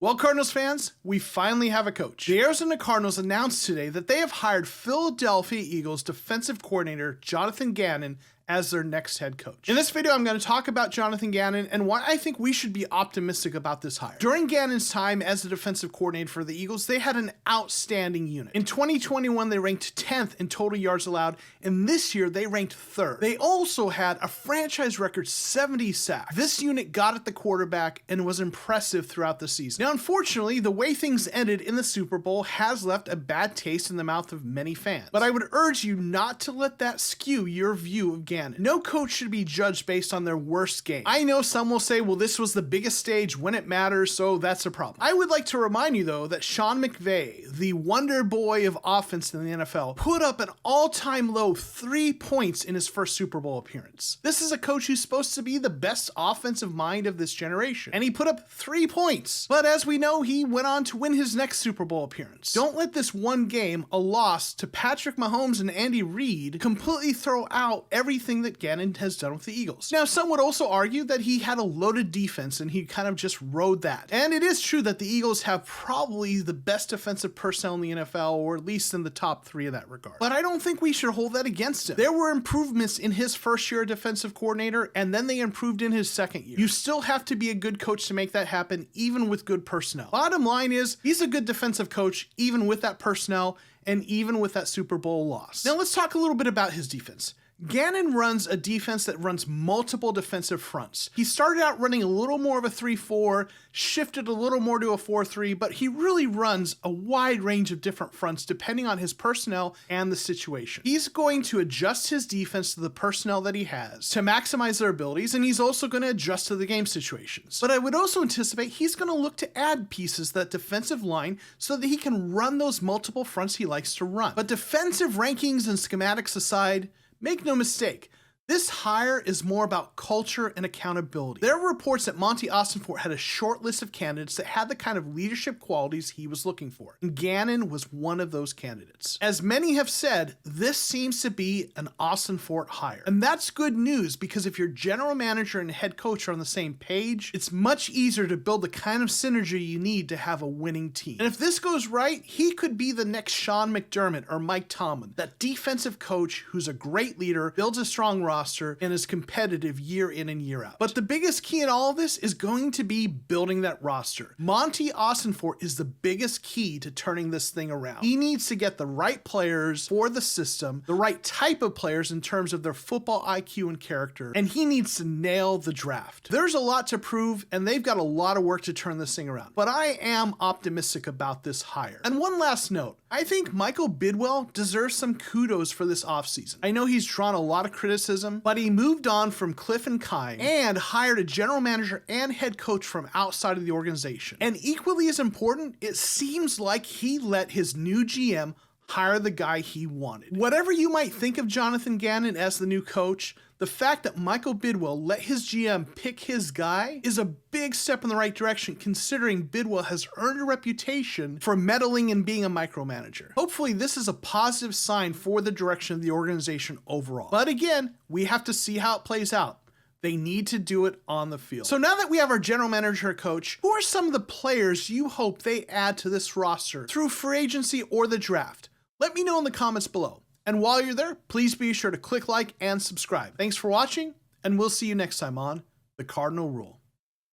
Well, Cardinals fans, we finally have a coach. The Arizona Cardinals announced today that they have hired Philadelphia Eagles defensive coordinator Jonathan Gannon as their next head coach. In this video, I'm going to talk about Jonathan Gannon and why I think we should be optimistic about this hire. During Gannon's time as the defensive coordinator for the Eagles, they had an outstanding unit. In 2021, they ranked 10th in total yards allowed, and this year they ranked 3rd. They also had a franchise record 70 sacks. This unit got at the quarterback and was impressive throughout the season. Now, unfortunately, the way things ended in the Super Bowl has left a bad taste in the mouth of many fans. But I would urge you not to let that skew your view of Gannon. No coach should be judged based on their worst game. I know some will say, well, this was the biggest stage when it matters, so that's a problem. I would like to remind you, though, that Sean McVay, the wonder boy of offense in the NFL, put up an all-time low 3 points in his first Super Bowl appearance. This is a coach who's supposed to be the best offensive mind of this generation, and he put up 3 points. But as we know, he went on to win his next Super Bowl appearance. Don't let this one game, a loss to Patrick Mahomes and Andy Reid, completely throw out everything that Gannon has done with the Eagles. Now, some would also argue that he had a loaded defense and he kind of just rode that. And it is true that the Eagles have probably the best defensive personnel in the NFL, or at least in the top 3 in that regard. But I don't think we should hold that against him. There were improvements in his first year as defensive coordinator, and then they improved in his second year. You still have to be a good coach to make that happen, even with good personnel. Bottom line is, he's a good defensive coach, even with that personnel, and even with that Super Bowl loss. Now let's talk a little bit about his defense. Gannon runs a defense that runs multiple defensive fronts. He started out running a little more of a 3-4, shifted a little more to a 4-3, but he really runs a wide range of different fronts depending on his personnel and the situation. He's going to adjust his defense to the personnel that he has to maximize their abilities, and he's also going to adjust to the game situations. But I would also anticipate he's going to look to add pieces to that defensive line so that he can run those multiple fronts he likes to run. But defensive rankings and schematics aside, make no mistake, this hire is more about culture and accountability. There are reports that Monty Ossenfort had a short list of candidates that had the kind of leadership qualities he was looking for, and Gannon was one of those candidates. As many have said, this seems to be an Ossenfort hire. And that's good news, because if your general manager and head coach are on the same page, it's much easier to build the kind of synergy you need to have a winning team. And if this goes right, he could be the next Sean McDermott or Mike Tomlin, that defensive coach who's a great leader, builds a strong roster, and is competitive year in and year out. But the biggest key in all of this is going to be building that roster. Monty Ossenfort is the biggest key to turning this thing around. He needs to get the right players for the system, the right type of players in terms of their football IQ and character, and he needs to nail the draft. There's a lot to prove, and they've got a lot of work to turn this thing around. But I am optimistic about this hire. And one last note, I think Michael Bidwell deserves some kudos for this offseason. I know he's drawn a lot of criticism, but he moved on from Cliff and Kime and hired a general manager and head coach from outside of the organization. And equally as important, it seems like he let his new GM hire the guy he wanted. Whatever you might think of Jonathan Gannon as the new coach, the fact that Michael Bidwell let his GM pick his guy is a big step in the right direction, considering Bidwell has earned a reputation for meddling and being a micromanager. Hopefully this is a positive sign for the direction of the organization overall. But again, we have to see how it plays out. They need to do it on the field. So now that we have our general manager and coach, who are some of the players you hope they add to this roster through free agency or the draft? Let me know in the comments below. And while you're there, please be sure to click like and subscribe. Thanks for watching, and we'll see you next time on The Cardinal Rule.